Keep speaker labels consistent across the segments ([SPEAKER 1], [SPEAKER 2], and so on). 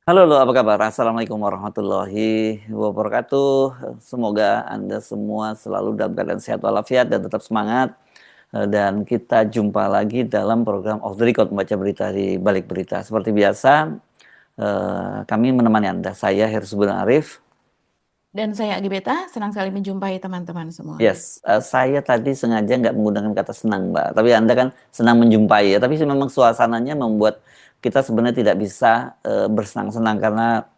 [SPEAKER 1] Halo, halo, apa kabar? Assalamualaikum warahmatullahi wabarakatuh. Semoga Anda semua selalu dalam keadaan sehat walafiat dan tetap semangat. Dan kita jumpa lagi dalam program Off the Record, membaca berita di balik berita. Seperti biasa, kami menemani Anda. Saya Hersubun Arif.
[SPEAKER 2] Dan saya Agibeta, senang sekali menjumpai teman-teman semua.
[SPEAKER 1] Yes, saya tadi sengaja nggak menggunakan kata senang, Mbak. Tapi Anda kan senang menjumpai ya. Tapi memang suasananya membuat kita sebenarnya tidak bisa bersenang-senang karena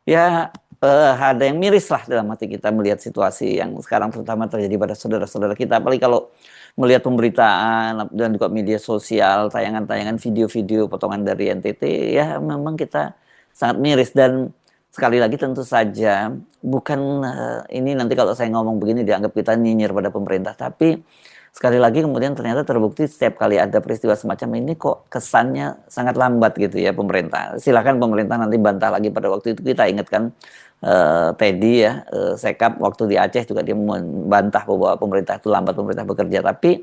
[SPEAKER 1] ya ada yang miris lah dalam hati kita melihat situasi yang sekarang terutama terjadi pada saudara-saudara kita. Apalagi kalau melihat pemberitaan dan juga media sosial, tayangan-tayangan video-video potongan dari NTT, ya memang kita sangat miris. Dan sekali lagi tentu saja bukan ini nanti kalau saya ngomong begini dianggap kita nyinyir pada pemerintah, tapi sekali lagi kemudian ternyata terbukti setiap kali ada peristiwa semacam ini kok kesannya sangat lambat gitu ya pemerintah. Silakan pemerintah nanti bantah lagi. Pada waktu itu kita ingatkan Teddy ya, Sekap waktu di Aceh juga dia membantah bahwa pemerintah itu lambat, pemerintah bekerja. Tapi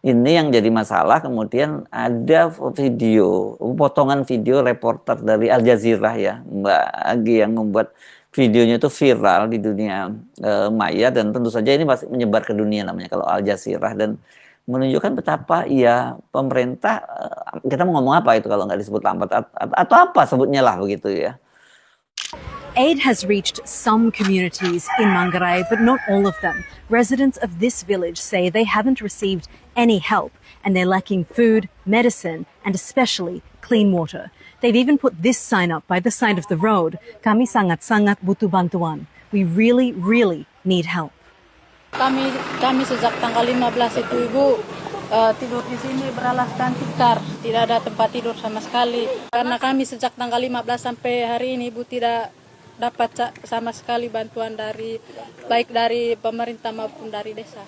[SPEAKER 1] ini yang jadi masalah, kemudian ada video, potongan video reporter dari Al Jazeera ya, Mbak Agi, yang membuat videonya itu viral di dunia maya, dan tentu saja ini pasti menyebar ke dunia namanya kalau Al Jazeera, dan menunjukkan betapa ya pemerintah, kita mau ngomong apa itu kalau nggak disebut lambat atau apa sebutnya lah begitu ya.
[SPEAKER 3] Aid has reached some communities in Manggarai, but not all of them. Residents of this village say they haven't received any help and they're lacking food, medicine, and especially clean water. They've even put this sign up by the side of the road: Kami sangat-sangat butuh bantuan. We really, really need help.
[SPEAKER 4] Kami sejak tanggal 15 itu Ibu tidur di sini beralaskan tikar, tidak ada tempat tidur sama sekali. Karena kami sejak tanggal 15 sampai hari ini Ibu tidak dapat sama sekali bantuan dari baik dari pemerintah maupun dari desa.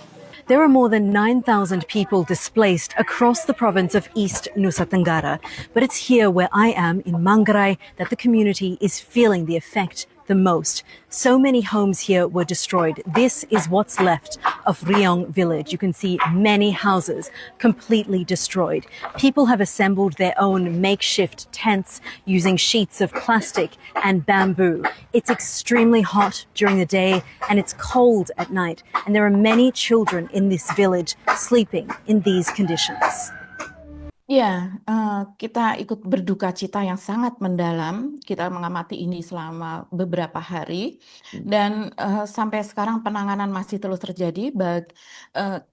[SPEAKER 3] There are more than 9,000 people displaced across the province of East Nusa Tenggara, but it's here where I am in Manggarai that the community is feeling the effect the most. So many homes here were destroyed. This is what's left of Riong village. You can see many houses completely destroyed. People have assembled their own makeshift tents using sheets of plastic and bamboo. It's extremely hot during the day and it's cold at night. And there are many children in this village sleeping in these conditions.
[SPEAKER 2] Ya, kita ikut berduka cita yang sangat mendalam. Kita mengamati ini selama beberapa hari, dan sampai sekarang penanganan masih terus terjadi.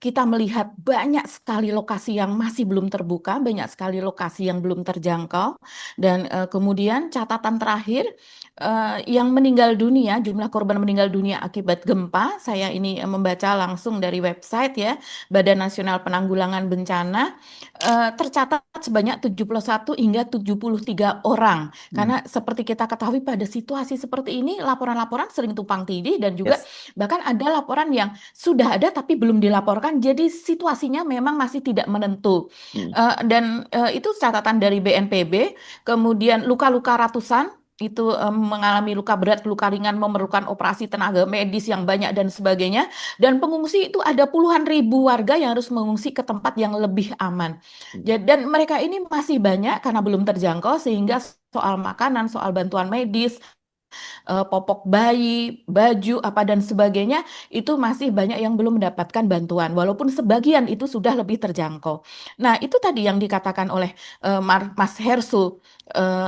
[SPEAKER 2] Kita melihat banyak sekali lokasi yang masih belum terbuka, banyak sekali lokasi yang belum terjangkau, dan kemudian catatan terakhir yang meninggal dunia, jumlah korban meninggal dunia akibat gempa. Saya ini membaca langsung dari website ya, Badan Nasional Penanggulangan Bencana. Tercatat sebanyak 71 hingga 73 orang. Karena seperti kita ketahui pada situasi seperti ini, laporan-laporan sering tumpang tindih, dan juga
[SPEAKER 1] Yes.
[SPEAKER 2] bahkan ada laporan yang sudah ada tapi belum dilaporkan. Jadi situasinya memang masih tidak menentu.
[SPEAKER 1] Hmm.
[SPEAKER 2] Itu catatan dari BNPB. Kemudian luka-luka ratusan itu mengalami luka berat, luka ringan, memerlukan operasi tenaga medis yang banyak dan sebagainya. Dan pengungsi itu ada puluhan ribu warga yang harus mengungsi ke tempat yang lebih aman. Dan mereka ini masih banyak karena belum terjangkau, sehingga soal makanan, soal bantuan medis, popok bayi, baju, apa dan sebagainya, itu masih banyak yang belum mendapatkan bantuan, walaupun sebagian itu sudah lebih terjangkau. Nah, itu tadi yang dikatakan oleh Mas Hersu,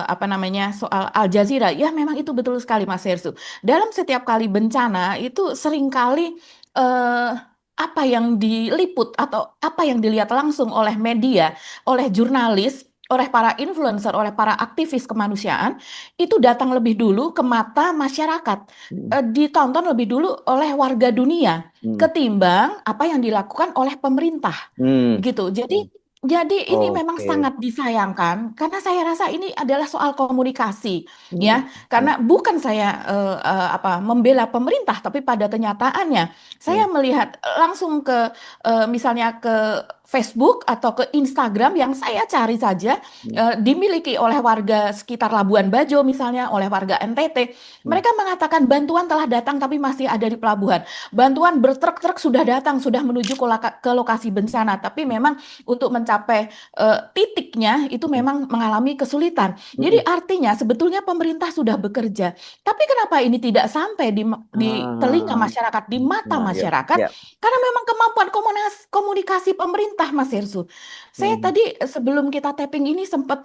[SPEAKER 2] apa namanya, soal Al Jazeera. Ya, memang itu betul sekali, Mas Hersu. Dalam setiap kali bencana itu seringkali apa yang diliput atau apa yang dilihat langsung oleh media, oleh jurnalis, oleh para influencer, oleh para aktivis kemanusiaan, itu datang lebih dulu ke mata masyarakat, ditonton lebih dulu oleh warga dunia,
[SPEAKER 1] Hmm.
[SPEAKER 2] ketimbang apa yang dilakukan oleh pemerintah,
[SPEAKER 1] Hmm.
[SPEAKER 2] gitu. Jadi ini memang
[SPEAKER 1] Oke.
[SPEAKER 2] sangat disayangkan, karena saya rasa ini adalah soal komunikasi,
[SPEAKER 1] Hmm.
[SPEAKER 2] ya. Karena bukan saya membela pemerintah, tapi pada kenyataannya saya
[SPEAKER 1] Hmm.
[SPEAKER 2] melihat langsung ke misalnya ke Facebook atau ke Instagram yang saya cari saja dimiliki oleh warga sekitar Labuan Bajo misalnya, oleh warga NTT. Mereka mengatakan bantuan telah datang tapi masih ada di pelabuhan. Bantuan bertruk-truk sudah datang, sudah menuju ke lokasi bencana, tapi memang untuk mencapai titiknya itu memang mengalami kesulitan. Jadi artinya sebetulnya pemerintah sudah bekerja, tapi kenapa ini tidak sampai di telinga masyarakat, di mata
[SPEAKER 1] Nah, ya,
[SPEAKER 2] masyarakat?
[SPEAKER 1] ya.
[SPEAKER 2] Karena memang kemampuan komunikasi pemerintah, Mas Hersu. Saya tadi sebelum kita tapping ini sempat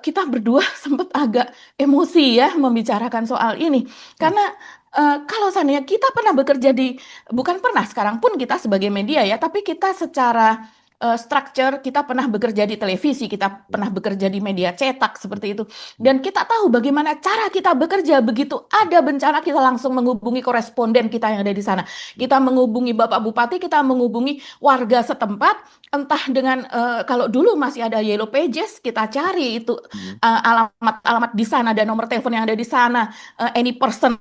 [SPEAKER 2] kita berdua sempat agak emosi ya membicarakan soal ini. Karena kalau seandainya kita pernah bekerja bukan pernah, sekarang pun kita sebagai media ya, tapi kita secara structure, kita pernah bekerja di televisi, kita pernah bekerja di media cetak seperti itu. Dan kita tahu bagaimana cara kita bekerja, begitu ada bencana kita langsung menghubungi koresponden kita yang ada di sana. Kita menghubungi Bapak Bupati, kita menghubungi warga setempat, entah dengan kalau dulu masih ada Yellow Pages, kita cari itu alamat-alamat di sana dan nomor telepon yang ada di sana, any person,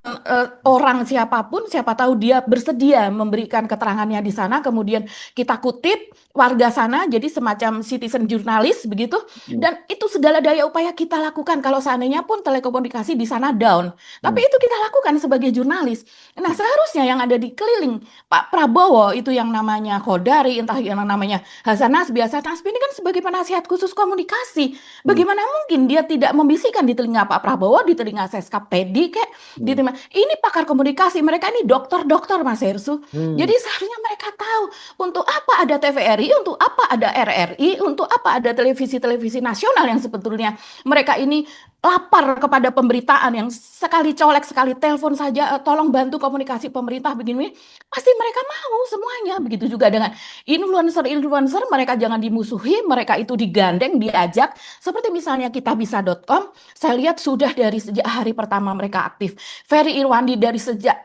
[SPEAKER 2] orang siapapun, siapa tahu dia bersedia memberikan keterangannya di sana, kemudian kita kutip warga sana jadi semacam citizen jurnalis begitu, dan itu segala daya upaya kita lakukan kalau seandainya pun telekomunikasi di sana down, tapi itu kita lakukan sebagai jurnalis. Nah, seharusnya yang ada di keliling Pak Prabowo itu yang namanya Khodari, entah yang namanya Hasan Nasbi ini kan sebagai penasihat khusus komunikasi. Bagaimana mungkin dia tidak membisikkan di telinga Pak Prabowo, di telinga Seskap Teddy kayak di telinga ini pakar komunikasi, mereka ini dokter-dokter Mas Hersu. Jadi seharusnya mereka tahu untuk apa ada TVRI, untuk apa ada RRI, untuk apa ada televisi-televisi nasional yang sebetulnya mereka ini lapar kepada pemberitaan, yang sekali colek, sekali telepon saja, tolong bantu komunikasi pemerintah begini, pasti mereka mau semuanya. Begitu juga dengan influencer-influencer, mereka jangan dimusuhi, mereka itu digandeng, diajak. Seperti misalnya kitabisa.com, saya lihat sudah dari sejak hari pertama mereka aktif. Ferry Irwandi dari sejak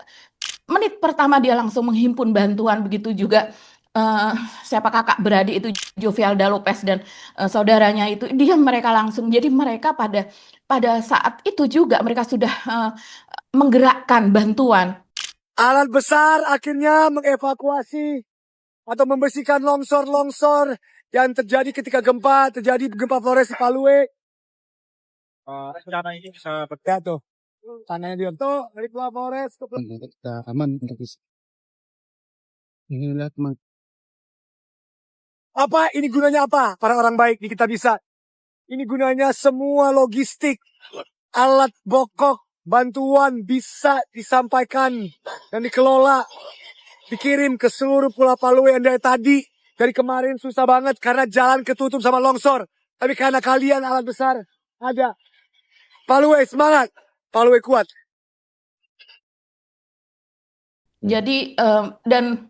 [SPEAKER 2] menit pertama dia langsung menghimpun bantuan, begitu juga siapa kakak beradik itu Jovialda Lopez dan saudaranya itu, dia mereka langsung. Jadi mereka pada saat itu juga mereka sudah menggerakkan bantuan.
[SPEAKER 5] Alat besar akhirnya mengevakuasi atau membersihkan longsor-longsor yang terjadi ketika terjadi gempa Flores Paluwe. Rencana ini bisa berkat tuh. Tanahnya dia tuh dari Pulau Flores ke kita aman untuk ini lihat apa ini gunanya, apa para orang baik di Kita Bisa? Ini gunanya semua logistik, alat pokok, bantuan bisa disampaikan dan dikelola, dikirim ke seluruh Pulau Paluwe yang dari kemarin susah banget karena jalan ketutup sama longsor. Tapi karena kalian alat besar ada. Paluwe semangat, Paluwe kuat.
[SPEAKER 2] Jadi dan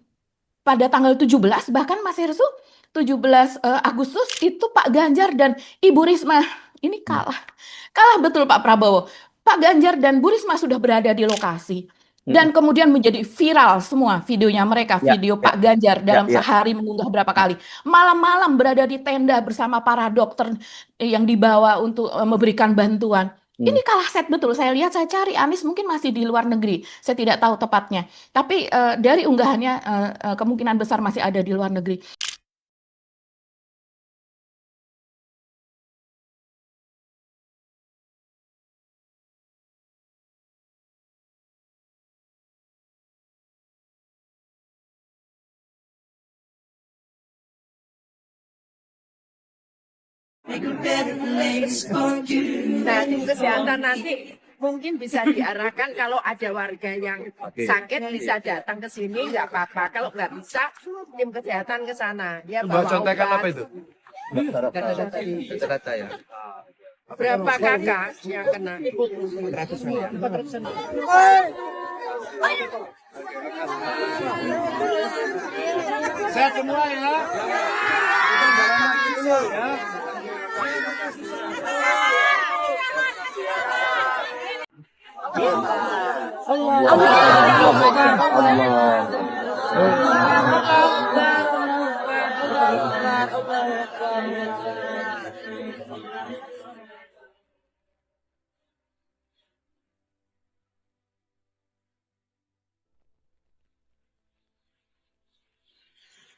[SPEAKER 2] pada tanggal 17 bahkan Mas Hersu 17 Agustus itu Pak Ganjar dan Ibu Risma ini kalah betul Pak Prabowo. Pak Ganjar dan Bu Risma sudah berada di lokasi dan kemudian menjadi viral semua videonya mereka, video Pak Ganjar dalam sehari mengunggah berapa kali, malam-malam berada di tenda bersama para dokter yang dibawa untuk memberikan bantuan. Ini kalah set betul. Saya lihat, saya cari Anies mungkin masih di luar negeri. Saya tidak tahu tepatnya. Tapi dari unggahannya kemungkinan besar masih ada di luar negeri.
[SPEAKER 6] Nah, kesehatan nanti mungkin bisa diarahkan kalau ada warga yang sakit bisa datang ke sini, nggak apa-apa. Kalau nggak bisa, tim kesehatan ke sana. Ya, bawa
[SPEAKER 7] contekan
[SPEAKER 6] obat.
[SPEAKER 7] apa itu? Data ya.
[SPEAKER 6] Berapa kakak yang kena?
[SPEAKER 7] Sehat semua ya. Kita jalan ya.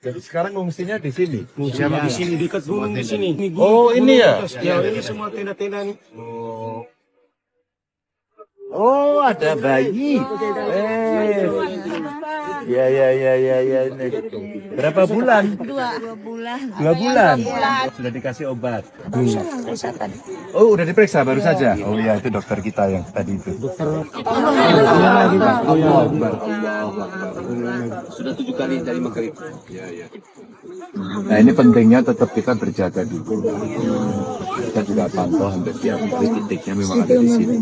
[SPEAKER 7] Jadi sekarang ngungsinya di sini.
[SPEAKER 5] Siapa di sini dekat gunung di sini.
[SPEAKER 7] Oh, ini ya?
[SPEAKER 5] Ya, ini semua tenda-tenda nih.
[SPEAKER 7] Oh, ada bayi. Ya, ini. Berapa bulan? 2 bulan. 2 bulan. Sudah dikasih obat. Oh, udah diperiksa baru saja. Oh iya, itu dokter kita yang tadi itu.
[SPEAKER 8] Sudah 7 kali dari maghrib.
[SPEAKER 7] Nah, ini pentingnya tetap kita berjaga dulu. Kita juga pantau hampir tiap hari, titiknya memang ada di sini.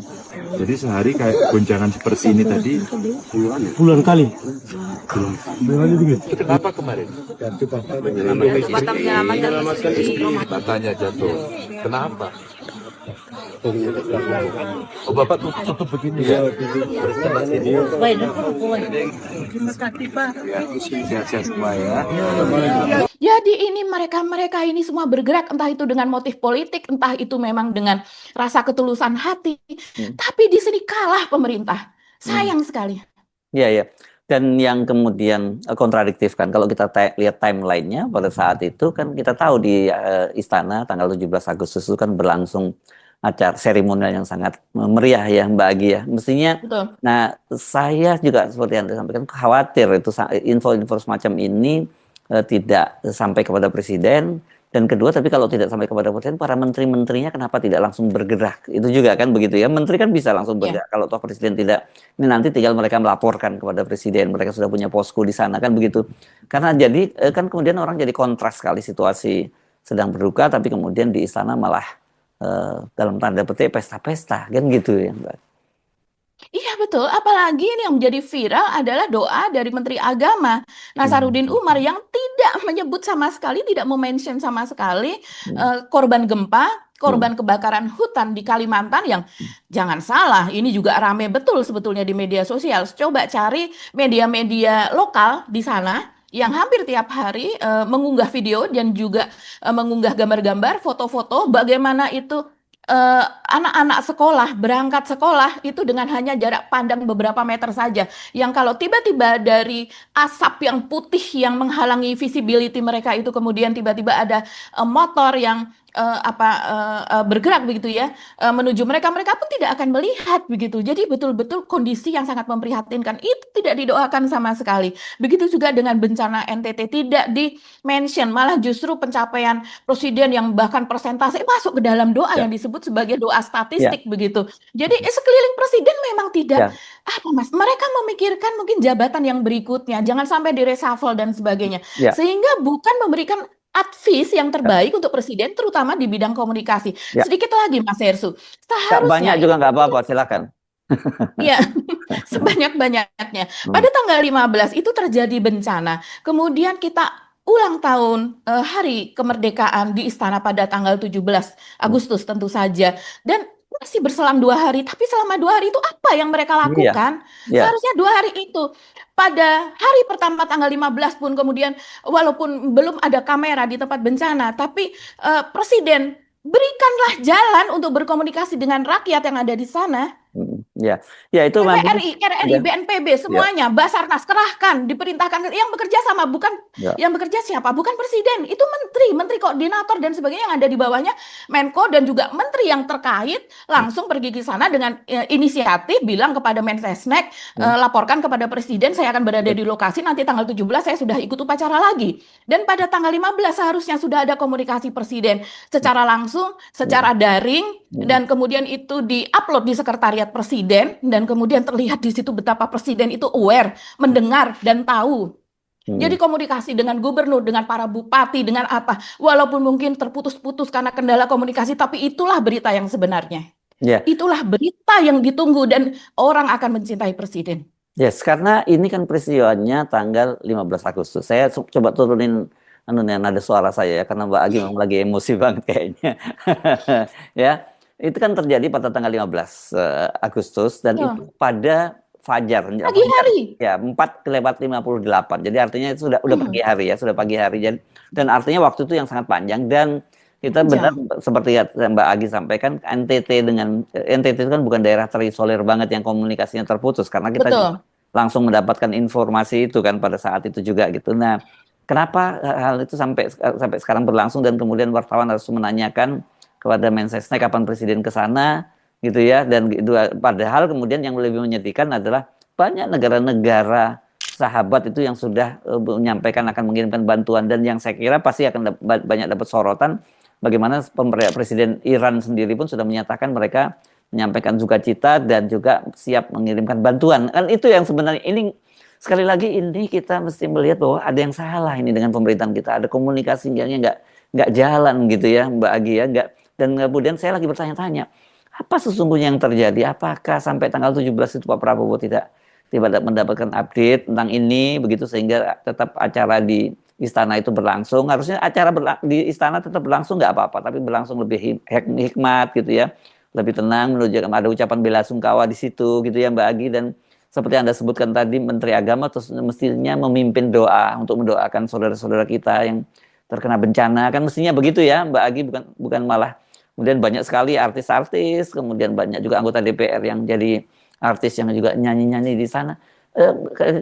[SPEAKER 7] Jadi sehari kayak gonjangan seperti ini tadi
[SPEAKER 5] Puluhan kali.
[SPEAKER 7] Kenapa kemarin?
[SPEAKER 8] Menyelamatkan istri.
[SPEAKER 7] Matanya jatuh. Kenapa? Oh, Bapak tutup begini ya? Sehat-sehat semua ya.
[SPEAKER 2] Jadi ini mereka ini semua bergerak entah itu dengan motif politik, entah itu memang dengan rasa ketulusan hati. Tapi di sini kalah pemerintah. Sayang sekali.
[SPEAKER 1] Iya, ya. Dan yang kemudian kontradiktif kan, kalau kita lihat timelinenya pada saat itu kan kita tahu di Istana tanggal 17 Agustus itu kan berlangsung acara seremonial yang sangat meriah ya Mbak Agi ya. Mestinya,
[SPEAKER 2] Betul.
[SPEAKER 1] nah saya juga seperti yang Anda sampaikan khawatir itu info-info semacam ini tidak sampai kepada Presiden. Dan kedua, tapi kalau tidak sampai kepada Presiden, para menteri-menterinya kenapa tidak langsung bergerak? Itu juga kan begitu ya. Menteri kan bisa langsung bergerak. Kalau toh Presiden tidak, ini nanti tinggal mereka melaporkan kepada Presiden. Mereka sudah punya posko di sana kan begitu. Karena jadi kan kemudian orang jadi kontras sekali situasi sedang berduka, tapi kemudian di istana malah dalam tanda petik pesta-pesta kan gitu ya Mbak.
[SPEAKER 2] Iya betul, apalagi ini yang menjadi viral adalah doa dari Menteri Agama Nasaruddin Umar yang tidak menyebut sama sekali, tidak mention sama sekali korban gempa, korban kebakaran hutan di Kalimantan yang jangan salah, ini juga rame betul sebetulnya di media sosial. Coba cari media-media lokal di sana yang hampir tiap hari mengunggah video dan juga mengunggah gambar-gambar, foto-foto bagaimana itu anak-anak sekolah berangkat sekolah itu dengan hanya jarak pandang beberapa meter saja. Yang kalau tiba-tiba dari asap yang putih yang menghalangi visibility mereka itu kemudian tiba-tiba ada motor yang bergerak begitu ya menuju mereka pun tidak akan melihat begitu. Jadi betul-betul kondisi yang sangat memprihatinkan itu tidak didoakan sama sekali. Begitu juga dengan bencana NTT tidak di-mention, malah justru pencapaian presiden yang bahkan persentase masuk ke dalam doa yang disebut sebagai doa statistik begitu. Jadi sekeliling presiden memang tidak Mas, mereka memikirkan mungkin jabatan yang berikutnya, jangan sampai di-reshuffle dan sebagainya. Sehingga bukan memberikan advice yang terbaik untuk presiden, terutama di bidang komunikasi. Sedikit lagi, Mas Hersu. Seharusnya
[SPEAKER 1] banyak juga nggak apa-apa, silakan.
[SPEAKER 2] Ya, sebanyak-banyaknya. Pada tanggal 15 itu terjadi bencana. Kemudian kita ulang tahun hari kemerdekaan di Istana pada tanggal 17 Agustus tentu saja. Dan masih berselang 2 hari, tapi selama 2 hari itu apa yang mereka lakukan? Seharusnya 2 hari itu. Pada hari pertama tanggal 15 pun kemudian walaupun belum ada kamera di tempat bencana, tapi Presiden berikanlah jalan untuk berkomunikasi dengan rakyat yang ada di sana.
[SPEAKER 1] Ya itu
[SPEAKER 2] TVRI, RRI, BNPB semuanya, Basarnas kerahkan, diperintahkan yang bekerja sama bukan yang bekerja siapa? Bukan presiden, itu menteri koordinator dan sebagainya yang ada di bawahnya, Menko dan juga menteri yang terkait langsung pergi ke sana dengan inisiatif bilang kepada Mensesnek, laporkan kepada presiden saya akan berada di lokasi nanti tanggal 17 saya sudah ikut upacara lagi. Dan pada tanggal 15 seharusnya sudah ada komunikasi presiden secara langsung, secara daring dan kemudian itu di-upload di sekretariat presiden dan kemudian terlihat di situ betapa presiden itu aware, mendengar dan tahu. Jadi komunikasi dengan gubernur, dengan para bupati, dengan apa, walaupun mungkin terputus-putus karena kendala komunikasi, tapi itulah berita yang sebenarnya. Itulah berita yang ditunggu dan orang akan mencintai presiden.
[SPEAKER 1] Karena ini kan peristiwanya tanggal 15 Agustus. Saya coba turunin nada suara saya ya, karena Mbak Agi memang lagi emosi banget kayaknya. Itu kan terjadi pada tanggal 15 Agustus dan itu pada fajar.
[SPEAKER 2] Pagi hari.
[SPEAKER 1] 4:58. Jadi artinya itu sudah pagi hari ya, sudah pagi hari. Dan artinya waktu itu yang sangat panjang dan kita benar seperti Mbak Agi sampaikan NTT itu kan bukan daerah terisolir banget yang komunikasinya terputus karena kita langsung mendapatkan informasi itu kan pada saat itu juga gitu. Nah, kenapa hal itu sampai sekarang berlangsung dan kemudian wartawan harus menanyakan kepada Mensesnek kapan presiden ke sana gitu ya, dan itu padahal kemudian yang lebih menyedihkan adalah banyak negara-negara sahabat itu yang sudah menyampaikan akan mengirimkan bantuan, dan yang saya kira pasti akan banyak dapat sorotan bagaimana Presiden Iran sendiri pun sudah menyatakan mereka menyampaikan sukacita dan juga siap mengirimkan bantuan. Kan itu yang sebenarnya ini sekali lagi ini kita mesti melihat bahwa ada yang salah ini dengan pemerintahan kita, ada komunikasinya nggak jalan gitu ya Mbak Agi ya, nggak. Dan kemudian saya lagi bertanya-tanya, apa sesungguhnya yang terjadi? Apakah sampai tanggal 17 itu Pak Prabowo tidak mendapatkan update tentang ini begitu sehingga tetap acara di istana itu berlangsung? Harusnya acara di istana tetap berlangsung nggak apa-apa, tapi berlangsung lebih hikmat gitu ya, lebih tenang, menuju ada ucapan bela sungkawa di situ gitu ya Mbak Agi. Dan seperti Anda sebutkan tadi, Menteri Agama terus mestinya memimpin doa untuk mendoakan saudara-saudara kita yang terkena bencana, kan mestinya begitu ya Mbak Agi, bukan malah kemudian banyak sekali artis-artis, kemudian banyak juga anggota DPR yang jadi artis yang juga nyanyi-nyanyi di sana.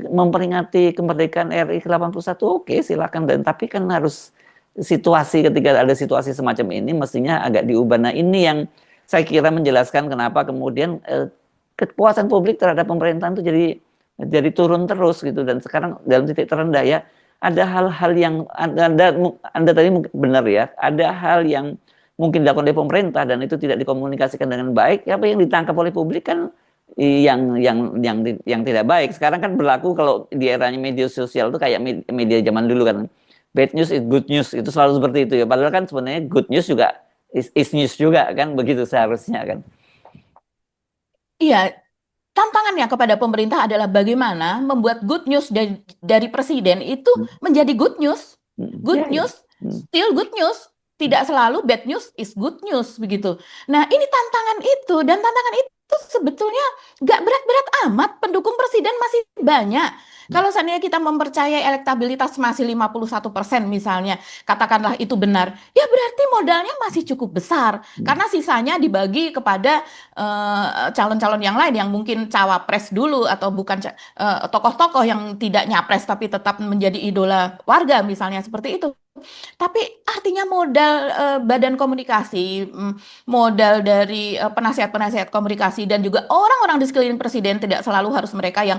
[SPEAKER 1] Memperingati kemerdekaan RI ke-81, oke silakan, dan tapi kan harus situasi, ketika ada situasi semacam ini mestinya agak diubah. Nah ini yang saya kira menjelaskan kenapa kemudian kepuasan publik terhadap pemerintahan itu jadi turun terus gitu, dan sekarang dalam titik terendah ya. Ada hal-hal yang Anda tadi benar ya, ada hal yang mungkin dilakukan oleh pemerintah dan itu tidak dikomunikasikan dengan baik. Apa yang ditangkap oleh publik kan yang tidak baik. Sekarang kan berlaku kalau di eranya media sosial itu kayak media zaman dulu kan, bad news is good news, itu selalu seperti itu ya. Padahal kan sebenarnya good news juga is news juga kan, begitu seharusnya kan.
[SPEAKER 2] Iya, tantangannya kepada pemerintah adalah bagaimana membuat good news dari presiden itu menjadi good news. Good news, still good news. Tidak selalu bad news is good news begitu. Nah ini tantangan itu, dan tantangan itu sebetulnya nggak berat-berat amat. Pendukung presiden masih banyak. Kalau seandainya kita mempercayai elektabilitas masih 51% misalnya, katakanlah itu benar, ya berarti modalnya masih cukup besar. Karena sisanya dibagi kepada calon-calon yang lain yang mungkin cawapres dulu, atau bukan tokoh-tokoh yang tidak nyapres tapi tetap menjadi idola warga misalnya, seperti itu. Tapi artinya modal badan komunikasi, modal dari penasihat-penasihat komunikasi, dan juga orang-orang di sekeliling presiden, tidak selalu harus mereka yang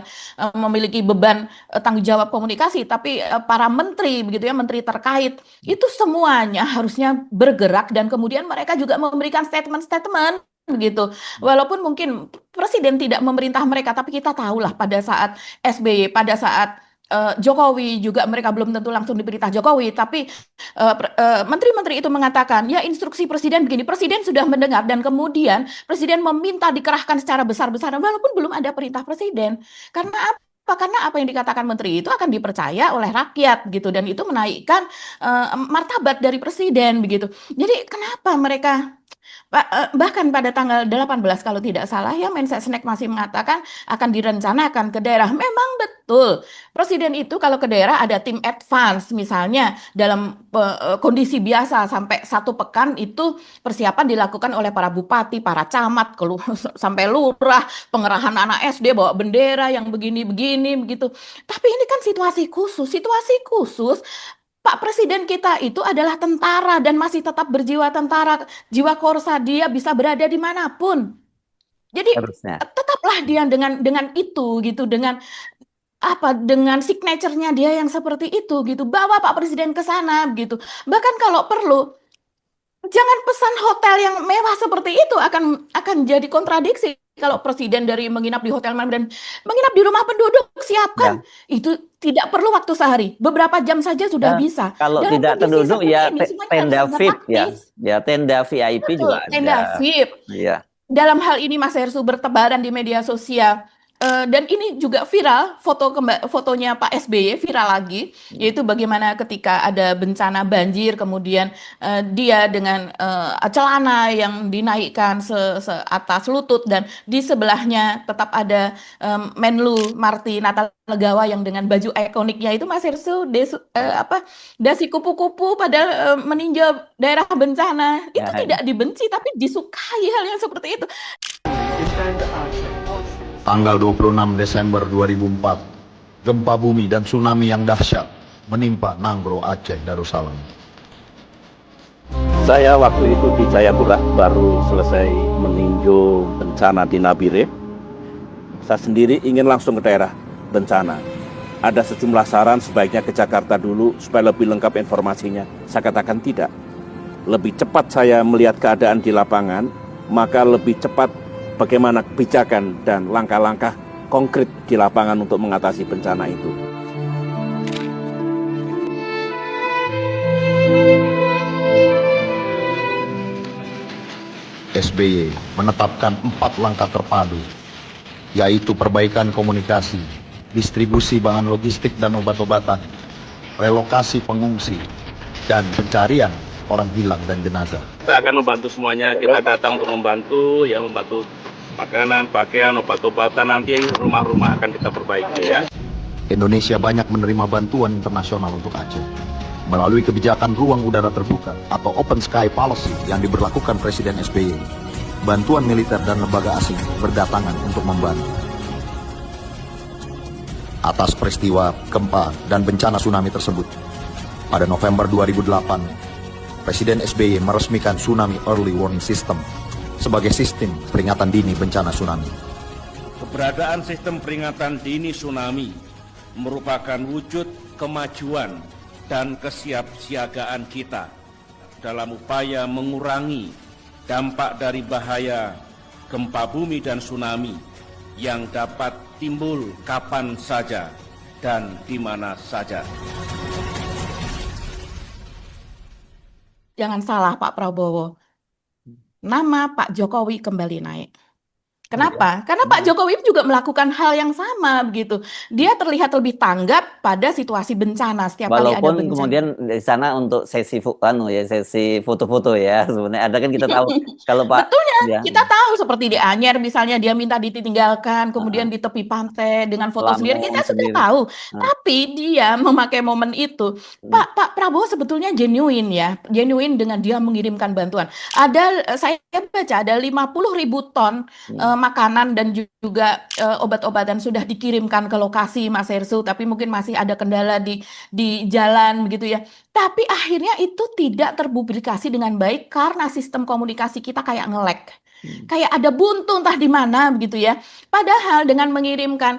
[SPEAKER 2] memiliki beban tanggung jawab komunikasi, tapi para menteri begitu ya, menteri terkait, itu semuanya harusnya bergerak, dan kemudian mereka juga memberikan statement-statement begitu. Walaupun mungkin presiden tidak memerintah mereka, tapi kita tahulah pada saat SBY, pada saat Jokowi juga mereka belum tentu langsung diperintah Jokowi, tapi menteri-menteri itu mengatakan, ya instruksi presiden begini, presiden sudah mendengar, dan kemudian presiden meminta dikerahkan secara besar-besaran walaupun belum ada perintah presiden. Karena apa? Karena apa yang dikatakan menteri itu akan dipercaya oleh rakyat gitu, dan itu menaikkan martabat dari presiden begitu. Jadi kenapa mereka bahkan pada tanggal 18 kalau tidak salah ya, Mensesnek masih mengatakan akan direncanakan ke daerah. Memang betul, presiden itu kalau ke daerah ada tim advance misalnya, dalam kondisi biasa sampai 1 pekan itu persiapan dilakukan oleh para bupati, para camat, sampai lurah, pengerahan anak SD bawa bendera yang begini-begini begitu. Tapi ini kan situasi khusus. Pak Presiden kita itu adalah tentara dan masih tetap berjiwa tentara, jiwa korsa, dia bisa berada dimanapun. Jadi
[SPEAKER 1] Harusnya.
[SPEAKER 2] tetaplah dia dengan itu gitu, dengan signaturenya dia yang seperti itu gitu. Bawa Pak Presiden ke sana gitu. Bahkan kalau perlu, jangan pesan hotel yang mewah seperti itu, akan jadi kontradiksi. Kalau presiden dari menginap di hotel mana dan menginap di rumah penduduk, siapkan. Itu tidak perlu waktu sehari, beberapa jam saja sudah bisa.
[SPEAKER 1] Kalau
[SPEAKER 2] Dalam
[SPEAKER 1] tidak
[SPEAKER 2] kondisi
[SPEAKER 1] penduduk
[SPEAKER 2] seperti
[SPEAKER 1] ya
[SPEAKER 2] ini, semuanya
[SPEAKER 1] tenda
[SPEAKER 2] harus
[SPEAKER 1] VIP ya,
[SPEAKER 2] praktis.
[SPEAKER 1] tenda VIP
[SPEAKER 2] Betul,
[SPEAKER 1] juga ada.
[SPEAKER 2] tenda VIP.
[SPEAKER 1] Iya.
[SPEAKER 2] Dalam hal ini Mas Hersu bertebaran di media sosial. Dan ini juga viral, fotonya Pak SBY viral lagi, yaitu bagaimana ketika ada bencana banjir, kemudian dia dengan celana yang dinaikkan atas lutut, dan di sebelahnya tetap ada Menlu Marty Natalegawa yang dengan baju ikoniknya itu, Mas Hersu, dasi kupu-kupu padahal meninjau daerah bencana, itu tidak dibenci tapi disukai hal yang seperti itu.
[SPEAKER 9] Tanggal 26 Desember 2004, gempa bumi dan tsunami yang dahsyat menimpa Nanggro, Aceh, Darussalam.
[SPEAKER 8] Saya waktu itu di Jayapura baru selesai meninjau bencana di Nabire. Saya sendiri ingin langsung ke daerah bencana. Ada sejumlah saran sebaiknya ke Jakarta dulu supaya lebih lengkap informasinya. Saya katakan tidak. Lebih cepat saya melihat keadaan di lapangan, maka lebih cepat bagaimana kebijakan dan langkah-langkah konkret di lapangan untuk mengatasi bencana itu.
[SPEAKER 9] SBY menetapkan 4 langkah terpadu, yaitu perbaikan komunikasi, distribusi bahan logistik dan obat-obatan, relokasi pengungsi, dan pencarian orang hilang dan jenazah.
[SPEAKER 8] Kita akan membantu semuanya, kita datang untuk membantu, ya membantu makanan, pakaian, obat-obatan, nanti rumah-rumah akan kita perbaiki ya.
[SPEAKER 9] Indonesia banyak menerima bantuan internasional untuk Aceh melalui kebijakan ruang udara terbuka atau Open Sky Policy yang diberlakukan Presiden SBY. Bantuan militer dan lembaga asing berdatangan untuk membantu. Atas peristiwa gempa dan bencana tsunami tersebut, pada November 2008, Presiden SBY meresmikan Tsunami Early Warning System sebagai sistem peringatan dini bencana tsunami.
[SPEAKER 8] Keberadaan sistem peringatan dini tsunami merupakan wujud kemajuan dan kesiapsiagaan kita dalam upaya mengurangi dampak dari bahaya gempa bumi dan tsunami yang dapat timbul kapan saja dan di mana saja.
[SPEAKER 2] Jangan salah Pak Prabowo, nama Pak Jokowi kembali naik. Kenapa? Karena Pak Jokowi juga melakukan hal yang sama begitu. Dia terlihat lebih tanggap pada situasi bencana setiap kali ada
[SPEAKER 1] Walaupun
[SPEAKER 2] bencana.
[SPEAKER 1] kemudian di sana untuk sesi sesi foto-foto ya sebenarnya ada kan kita tahu kalau Pak
[SPEAKER 2] Betulnya,
[SPEAKER 1] ya,
[SPEAKER 2] kita tahu seperti di Anyer misalnya dia minta ditinggalkan, kemudian di tepi pantai dengan foto sendiri,
[SPEAKER 1] Lampung
[SPEAKER 2] kita sudah
[SPEAKER 1] sendiri.
[SPEAKER 2] tahu. Tapi dia memakai momen itu. Pak Prabowo sebetulnya genuine ya, genuine dengan dia mengirimkan bantuan. Ada saya baca ada 50.000 ton makanan dan juga obat-obatan sudah dikirimkan ke lokasi Mas Hersu, tapi mungkin masih ada kendala di jalan begitu ya. Tapi akhirnya itu tidak terpublikasi dengan baik karena sistem komunikasi kita kayak nge-lag. Kayak ada buntu entah di mana begitu ya. Padahal dengan mengirimkan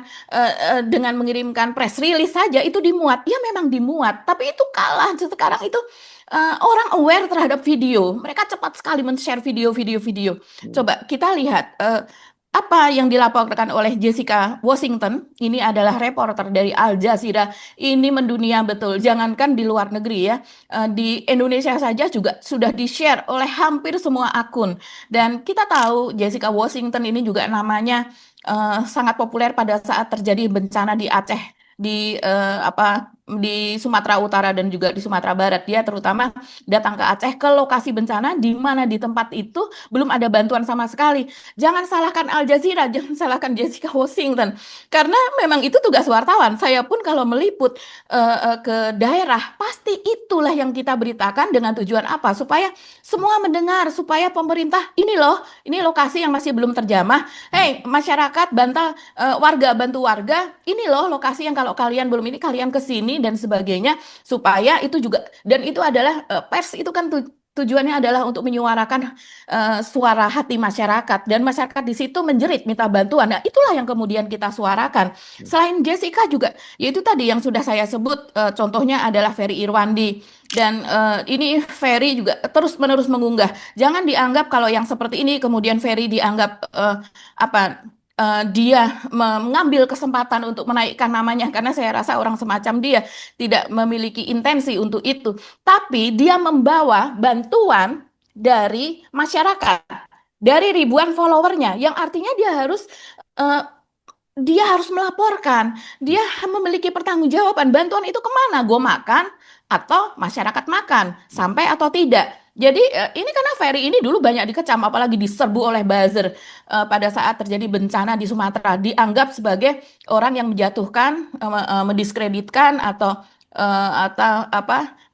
[SPEAKER 2] press release saja itu dimuat. Ya memang dimuat, tapi itu kalah sekarang itu orang aware terhadap video. Mereka cepat sekali men-share video. Coba kita lihat apa yang dilaporkan oleh Jessica Washington. Ini adalah reporter dari Al Jazeera. Ini mendunia betul. Jangankan di luar negeri ya, di Indonesia saja juga sudah di-share oleh hampir semua akun. Dan kita tahu Jessica Washington ini juga namanya sangat populer pada saat terjadi bencana di Aceh, di Sumatera Utara dan juga di Sumatera Barat. Dia terutama datang ke Aceh ke lokasi bencana di mana di tempat itu belum ada bantuan sama sekali. Jangan salahkan Al Jazeera, jangan salahkan Jessica Washington, karena memang itu tugas wartawan. Saya pun kalau meliput ke daerah pasti itulah yang kita beritakan dengan tujuan apa? Supaya semua mendengar, supaya pemerintah ini loh, ini lokasi yang masih belum terjamah. Hei masyarakat, bantu warga. Ini loh lokasi yang kalau kalian belum ini kalian ke sini dan sebagainya, supaya itu juga, dan itu adalah pers itu kan tujuannya adalah untuk menyuarakan suara hati masyarakat, dan masyarakat di situ menjerit minta bantuan. Nah, itulah yang kemudian kita suarakan. Selain Jessica juga, yaitu tadi yang sudah saya sebut, contohnya adalah Ferry Irwandi. Dan ini Ferry juga terus-menerus mengunggah. Jangan dianggap kalau yang seperti ini kemudian Ferry dianggap dia mengambil kesempatan untuk menaikkan namanya, karena saya rasa orang semacam dia tidak memiliki intensi untuk itu. Tapi dia membawa bantuan dari masyarakat, dari ribuan followernya, yang artinya dia harus melaporkan, dia memiliki pertanggungjawaban. Bantuan itu kemana? Gue makan atau masyarakat makan, sampai atau tidak. Jadi ini karena Ferry ini dulu banyak dikecam, apalagi diserbu oleh buzzer pada saat terjadi bencana di Sumatera, dianggap sebagai orang yang menjatuhkan, mendiskreditkan atau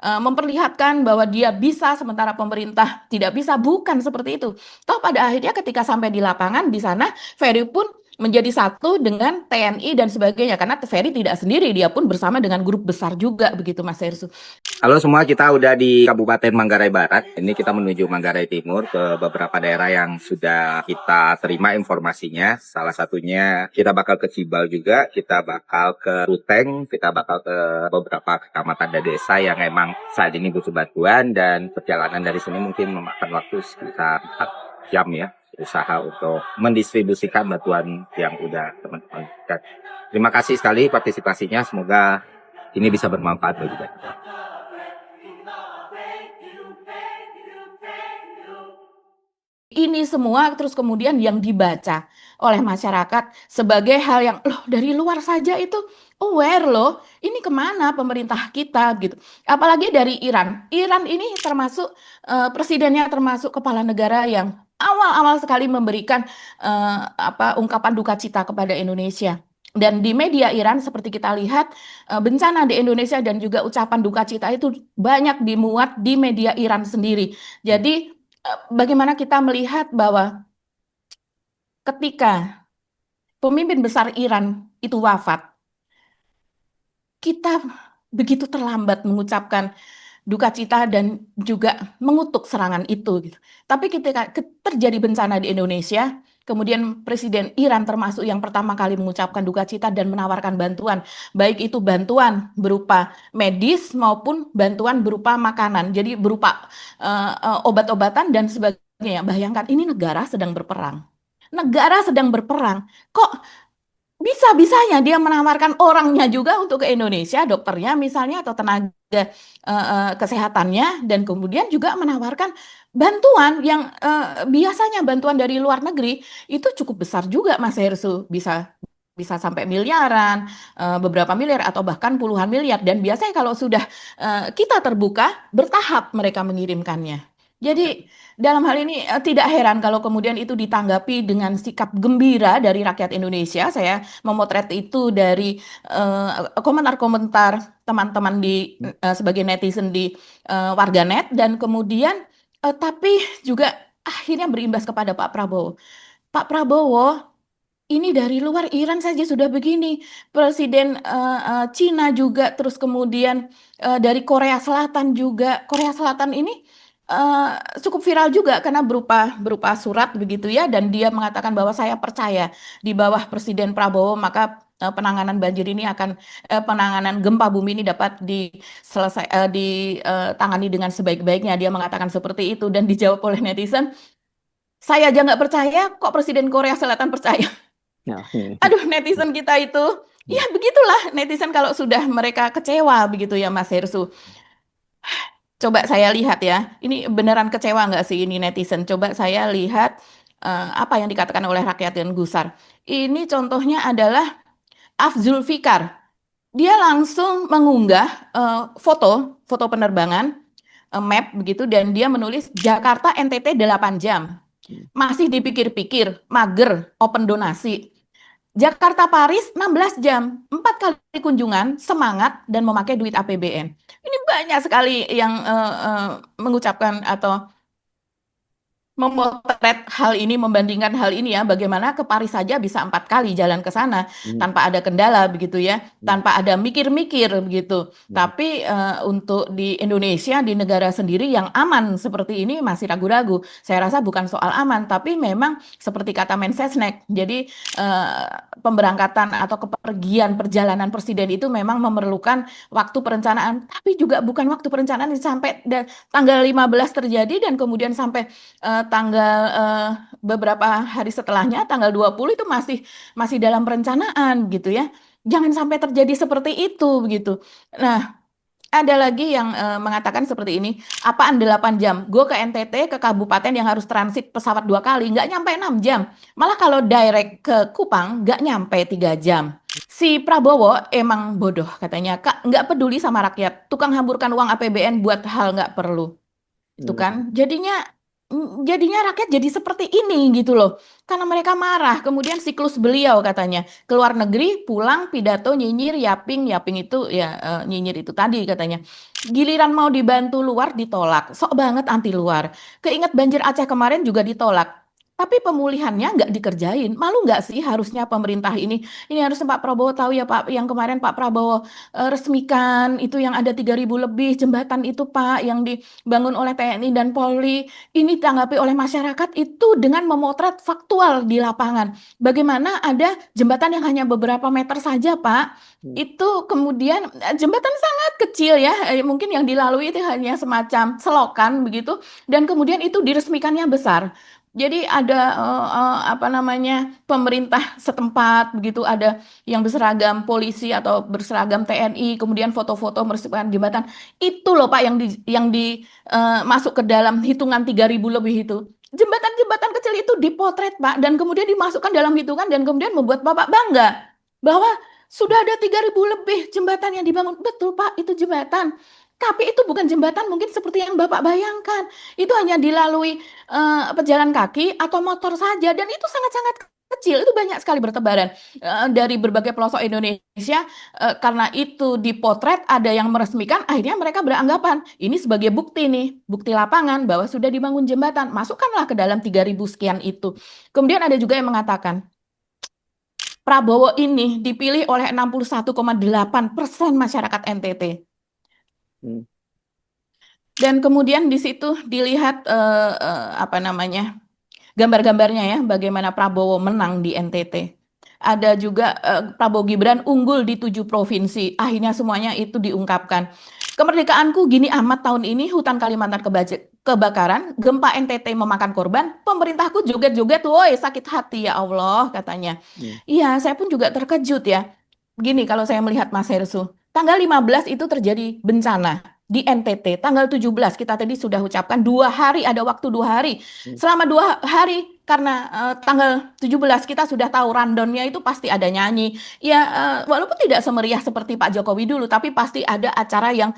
[SPEAKER 2] memperlihatkan bahwa dia bisa sementara pemerintah tidak bisa. Bukan seperti itu. Toh pada akhirnya ketika sampai di lapangan di sana, Ferry pun menjadi satu dengan TNI dan sebagainya. Karena Ferry tidak sendiri, dia pun bersama dengan grup besar juga begitu Mas Hersu.
[SPEAKER 10] Halo semua, kita udah di Kabupaten Manggarai Barat. Ini kita menuju Manggarai Timur ke beberapa daerah yang sudah kita terima informasinya. Salah satunya kita bakal ke Cibal juga, kita bakal ke Ruteng, kita bakal ke beberapa kecamatan dan desa yang emang saat ini butuh bantuan, dan perjalanan dari sini mungkin memakan waktu sekitar 4 jam ya, usaha untuk mendistribusikan bantuan yang udah teman-teman berikan. Terima kasih sekali partisipasinya, semoga ini bisa bermanfaat bagi kita.
[SPEAKER 2] Ini semua terus kemudian yang dibaca oleh masyarakat sebagai hal yang loh dari luar saja itu aware loh, ini kemana pemerintah kita gitu. Apalagi dari Iran. Iran ini termasuk presidennya, termasuk kepala negara yang awal-awal sekali memberikan ungkapan duka cita kepada Indonesia. Dan di media Iran seperti kita lihat bencana di Indonesia dan juga ucapan duka cita itu banyak dimuat di media Iran sendiri. Jadi bagaimana kita melihat bahwa ketika pemimpin besar Iran itu wafat, kita begitu terlambat mengucapkan duka cita dan juga mengutuk serangan itu gitu. Tapi ketika terjadi bencana di Indonesia, kemudian Presiden Iran termasuk yang pertama kali mengucapkan duka cita dan menawarkan bantuan, baik itu bantuan berupa medis maupun bantuan berupa makanan, jadi berupa obat-obatan dan sebagainya. Bayangkan ini negara sedang berperang. Negara sedang berperang, kok bisa-bisanya dia menawarkan orangnya juga untuk ke Indonesia, dokternya misalnya atau tenaga kesehatannya, dan kemudian juga menawarkan bantuan yang biasanya bantuan dari luar negeri itu cukup besar juga Mas Hersu, bisa sampai miliaran, beberapa miliar atau bahkan puluhan miliar, dan biasanya kalau sudah kita terbuka bertahap mereka mengirimkannya. Jadi dalam hal ini tidak heran kalau kemudian itu ditanggapi dengan sikap gembira dari rakyat Indonesia. Saya memotret itu dari komentar-komentar teman-teman di sebagai netizen di warganet, dan kemudian tapi juga akhirnya berimbas kepada Pak Prabowo. Pak Prabowo ini dari luar Iran saja sudah begini, Presiden Cina juga, terus kemudian dari Korea Selatan juga. Korea Selatan ini cukup viral juga karena berupa surat begitu ya, dan dia mengatakan bahwa saya percaya di bawah Presiden Prabowo maka penanganan banjir ini akan penanganan gempa bumi ini dapat ditangani dengan sebaik-baiknya. Dia mengatakan seperti itu, dan dijawab oleh netizen, saya aja nggak percaya kok Presiden Korea Selatan percaya. Aduh, netizen kita itu ya begitulah netizen kalau sudah mereka kecewa begitu ya Mas Hersu. Coba saya lihat ya, ini beneran kecewa nggak sih ini netizen? Coba saya lihat apa yang dikatakan oleh rakyat dan gusar. Ini contohnya adalah Afzul Fikar. Dia langsung mengunggah foto penerbangan, map begitu, dan dia menulis Jakarta NTT 8 jam. Masih dipikir-pikir, mager, open donasi. Jakarta Paris 16 jam, 4 kali kunjungan, semangat, dan memakai duit APBN. Ini banyak sekali yang mengucapkan atau memotret hal ini, membandingkan hal ini ya, bagaimana ke Paris saja bisa 4 kali jalan ke sana tanpa ada kendala begitu ya, tanpa ada mikir-mikir begitu. Tapi untuk di Indonesia, di negara sendiri yang aman seperti ini masih ragu-ragu. Saya rasa bukan soal aman, tapi memang seperti kata Mensesnek, jadi pemberangkatan atau kepergian perjalanan presiden itu memang memerlukan waktu perencanaan, tapi juga bukan waktu perencanaan sampai tanggal 15 terjadi dan kemudian sampai tanggal beberapa hari setelahnya, tanggal 20 itu masih dalam perencanaan gitu ya. Jangan sampai terjadi seperti itu begitu. Nah, ada lagi yang mengatakan seperti ini, apaan 8 jam? Gue ke NTT, ke kabupaten yang harus transit pesawat 2 kali, nggak nyampe 6 jam. Malah kalau direct ke Kupang, nggak nyampe 3 jam. Si Prabowo emang bodoh katanya, Kak, nggak peduli sama rakyat, tukang hamburkan uang APBN buat hal nggak perlu. Itu kan, jadinya rakyat jadi seperti ini gitu loh, karena mereka marah. Kemudian siklus beliau katanya ke luar negeri, pulang pidato nyinyir, yaping itu ya, nyinyir itu tadi katanya. Giliran mau dibantu luar ditolak, sok banget anti luar. Keinget banjir Aceh kemarin juga ditolak. tapi pemulihannya nggak dikerjain. Malu nggak sih harusnya pemerintah ini? Ini harusnya Pak Prabowo tahu ya Pak, yang kemarin Pak Prabowo resmikan itu yang ada 3.000 lebih jembatan itu Pak, yang dibangun oleh TNI dan Polri. Ini ditanggapi oleh masyarakat itu dengan memotret faktual di lapangan. Bagaimana ada jembatan yang hanya beberapa meter saja Pak, itu kemudian jembatan sangat kecil ya, mungkin yang dilalui itu hanya semacam selokan begitu, dan kemudian itu diresmikannya besar. Jadi ada apa namanya, pemerintah setempat begitu, ada yang berseragam polisi atau berseragam TNI, kemudian foto-foto meresmikan jembatan. Itu loh Pak yang masuk ke dalam hitungan 3.000 lebih itu. Jembatan-jembatan kecil itu dipotret Pak, dan kemudian dimasukkan dalam hitungan, dan kemudian membuat Bapak bangga bahwa sudah ada 3.000 lebih jembatan yang dibangun. Betul Pak, itu jembatan. Tapi itu bukan jembatan mungkin seperti yang Bapak bayangkan. Itu hanya dilalui pejalan kaki atau motor saja, dan itu sangat-sangat kecil. Itu banyak sekali bertebaran dari berbagai pelosok Indonesia. Karena itu dipotret, ada yang meresmikan, akhirnya mereka beranggapan ini sebagai bukti nih, bukti lapangan bahwa sudah dibangun jembatan. Masukkanlah ke dalam 3.000 sekian itu. Kemudian ada juga yang mengatakan Prabowo ini dipilih oleh 61,8% masyarakat NTT. Dan kemudian di situ dilihat apa namanya, gambar-gambarnya ya, bagaimana Prabowo menang di NTT. Ada juga Prabowo Gibran unggul di 7 provinsi. Akhirnya semuanya itu diungkapkan. Kemerdekaanku gini amat tahun ini, hutan Kalimantan kebakaran, gempa NTT memakan korban, pemerintahku joget-joget, woi sakit hati ya Allah katanya. Iya, saya pun juga terkejut ya. Begini kalau saya melihat Mas Hersu, tanggal 15 itu terjadi bencana di NTT, tanggal 17 kita tadi sudah ucapkan 2 hari, ada waktu 2 hari. Selama 2 hari karena tanggal 17 kita sudah tahu rundown-nya itu pasti ada nyanyi. Ya walaupun tidak semeriah seperti Pak Jokowi dulu, tapi pasti ada acara yang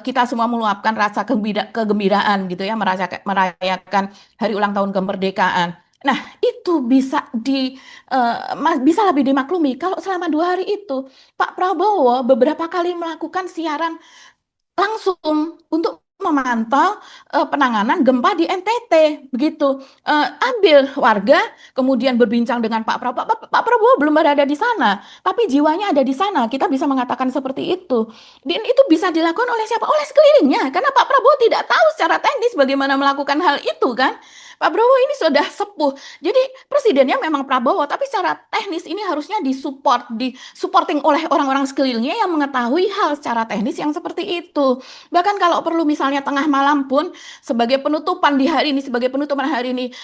[SPEAKER 2] kita semua meluapkan rasa kegembiraan gitu ya, merayakan hari ulang tahun kemerdekaan. Nah, itu bisa bisa lebih dimaklumi kalau selama 2 hari itu Pak Prabowo beberapa kali melakukan siaran langsung untuk memantau penanganan gempa di NTT begitu. Ambil warga kemudian berbincang dengan Pak Prabowo. Pak Prabowo belum berada di sana, tapi jiwanya ada di sana. Kita bisa mengatakan seperti itu. Dan itu bisa dilakukan oleh siapa? Oleh sekelilingnya. Karena Pak Prabowo tidak tahu secara teknis bagaimana melakukan hal itu kan. Pak Prabowo ini sudah sepuh. Jadi presidennya memang Prabowo, tapi secara teknis ini harusnya supporting oleh orang-orang sekelilingnya yang mengetahui hal secara teknis yang seperti itu. Bahkan kalau perlu misalnya tengah malam pun sebagai penutupan di hari ini,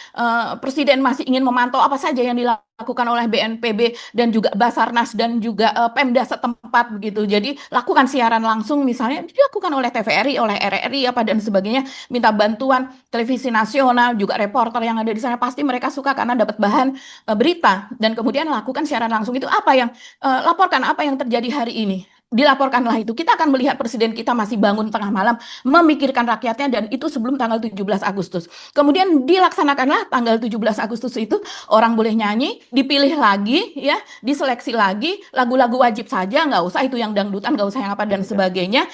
[SPEAKER 2] Presiden masih ingin memantau apa saja yang dilakukan oleh BNPB dan juga Basarnas dan juga Pemda setempat begitu. Jadi lakukan siaran langsung misalnya dilakukan oleh TVRI, oleh RRI apa dan sebagainya, minta bantuan televisi nasional juga reporter yang ada di sana, pasti mereka suka karena dapat bahan berita, dan kemudian lakukan siaran langsung. Itu apa yang laporkan apa yang terjadi hari ini. Dilaporkanlah itu. Kita akan melihat presiden kita masih bangun tengah malam memikirkan rakyatnya, dan itu sebelum tanggal 17 Agustus. Kemudian dilaksanakanlah tanggal 17 Agustus itu, orang boleh nyanyi, dipilih lagi ya, diseleksi lagi, lagu-lagu wajib saja, nggak usah itu yang dangdutan, nggak usah yang apa dan sebagainya.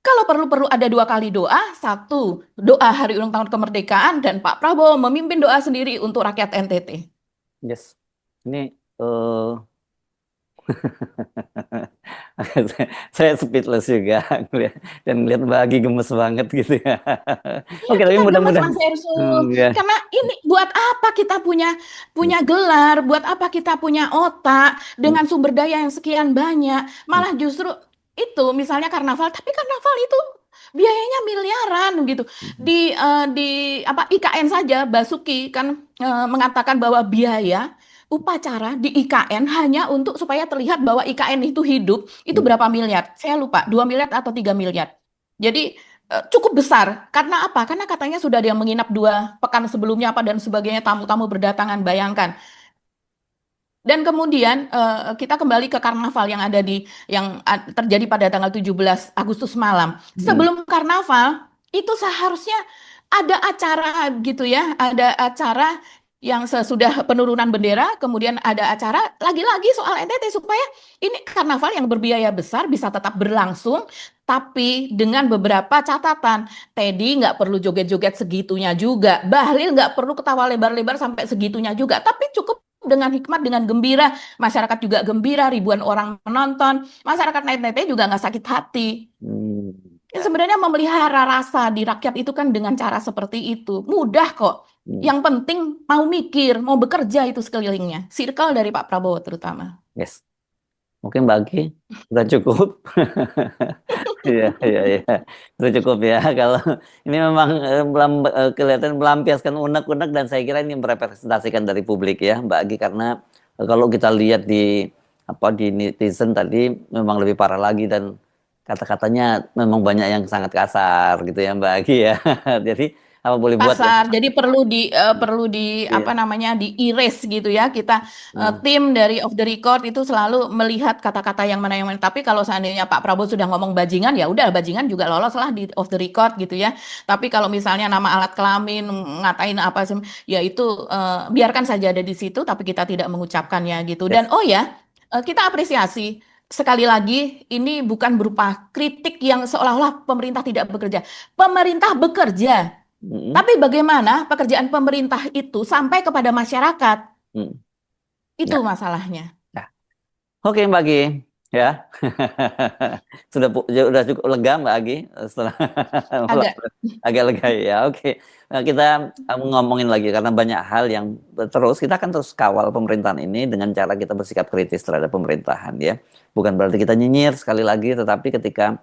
[SPEAKER 2] Kalau perlu ada 2 kali doa, 1 doa hari ulang tahun kemerdekaan, dan Pak Prabowo memimpin doa sendiri untuk rakyat NTT.
[SPEAKER 1] Yes. Ini saya speechless juga dan ngeliat Bagi gemes banget gitu ya. Oke, tapi mudah-mudahan
[SPEAKER 2] karena ini buat apa kita punya gelar, buat apa kita punya otak dengan sumber daya yang sekian banyak, malah justru itu misalnya karnaval, tapi karnaval itu biayanya miliaran gitu. Di IKN saja Basuki kan mengatakan bahwa biaya upacara di IKN hanya untuk supaya terlihat bahwa IKN itu hidup, itu berapa miliar? Saya lupa, 2 miliar atau 3 miliar. Jadi cukup besar. Karena apa? Karena katanya sudah ada yang menginap 2 pekan sebelumnya apa dan sebagainya, tamu-tamu berdatangan, bayangkan. Dan kemudian kita kembali ke karnaval yang terjadi pada tanggal 17 Agustus malam. Sebelum karnaval itu seharusnya ada acara gitu ya, ada acara yang sesudah penurunan bendera, kemudian ada acara lagi-lagi soal NTT supaya ini karnaval yang berbiaya besar bisa tetap berlangsung, tapi dengan beberapa catatan. Teddy nggak perlu joget-joget segitunya juga, Bahlil nggak perlu ketawa lebar-lebar sampai segitunya juga, tapi cukup dengan hikmat, dengan gembira, masyarakat juga gembira, ribuan orang menonton, masyarakat NTT juga nggak sakit hati.
[SPEAKER 1] Hmm.
[SPEAKER 2] Ya, sebenarnya memelihara rasa di rakyat itu kan dengan cara seperti itu. Mudah kok.
[SPEAKER 1] Hmm.
[SPEAKER 2] Yang penting mau mikir, mau bekerja itu sekelilingnya. Circle dari Pak Prabowo terutama.
[SPEAKER 1] Yes. Mungkin bagi sudah cukup. Iya, iya, iya. Sudah cukup ya. Kalau ini memang kelihatan melampiaskan unek-unek dan saya kira ini merepresentasikan dari publik ya, Mbak Agi, karena kalau kita lihat di di netizen tadi memang lebih parah lagi dan kata-katanya memang banyak yang sangat kasar gitu ya, Mbak Agi ya. Jadi apa boleh buat ya?
[SPEAKER 2] Kasar, jadi perlu di
[SPEAKER 1] Iya.
[SPEAKER 2] apa namanya di erase gitu ya. Kita
[SPEAKER 1] Hmm.
[SPEAKER 2] tim dari off the record itu selalu melihat kata-kata yang mana. Tapi kalau seandainya Pak Prabowo sudah ngomong bajingan, ya udah bajingan juga lolos lah di off the record gitu ya. Tapi kalau misalnya nama alat kelamin ngatain apa sih, ya itu biarkan saja ada di situ, tapi kita tidak mengucapkannya gitu. Dan
[SPEAKER 1] Yes.
[SPEAKER 2] oh ya, kita apresiasi. Sekali lagi, ini bukan berupa kritik yang seolah-olah pemerintah tidak bekerja. Pemerintah bekerja.
[SPEAKER 1] Hmm.
[SPEAKER 2] Tapi bagaimana pekerjaan pemerintah itu sampai kepada masyarakat?
[SPEAKER 1] Hmm.
[SPEAKER 2] Itu
[SPEAKER 1] Ya.
[SPEAKER 2] masalahnya.
[SPEAKER 1] Ya. Oke, Mbak Agi, ya. Sudah cukup lega Mbak Agi setelah
[SPEAKER 2] Agak.
[SPEAKER 1] agak lega ya. Oke. Nah, kita ngomongin lagi karena banyak hal yang kita akan terus kawal pemerintahan ini dengan cara kita bersikap kritis terhadap pemerintahan ya. Bukan berarti kita nyinyir sekali lagi, tetapi ketika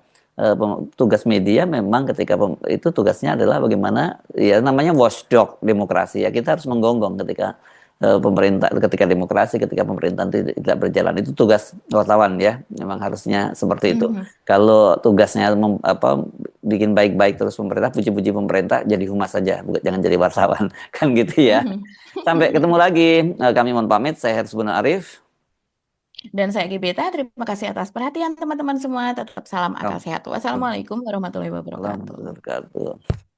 [SPEAKER 1] tugas media memang ketika itu tugasnya adalah bagaimana ya namanya watchdog demokrasi ya, kita harus menggonggong ketika pemerintah, ketika demokrasi, ketika pemerintahan tidak berjalan, itu tugas wartawan ya, memang harusnya seperti itu. Kalau tugasnya bikin baik-baik terus pemerintah, puji-puji pemerintah, jadi humas saja, jangan jadi wartawan kan gitu ya. Sampai ketemu lagi, kami mohon pamit, saya Hersbun Arif.
[SPEAKER 2] Dan saya Gibeta, terima kasih atas perhatian teman-teman semua. Tetap salam akal sehat. Wassalamualaikum warahmatullahi wabarakatuh.
[SPEAKER 1] Warahmatullahi wabarakatuh.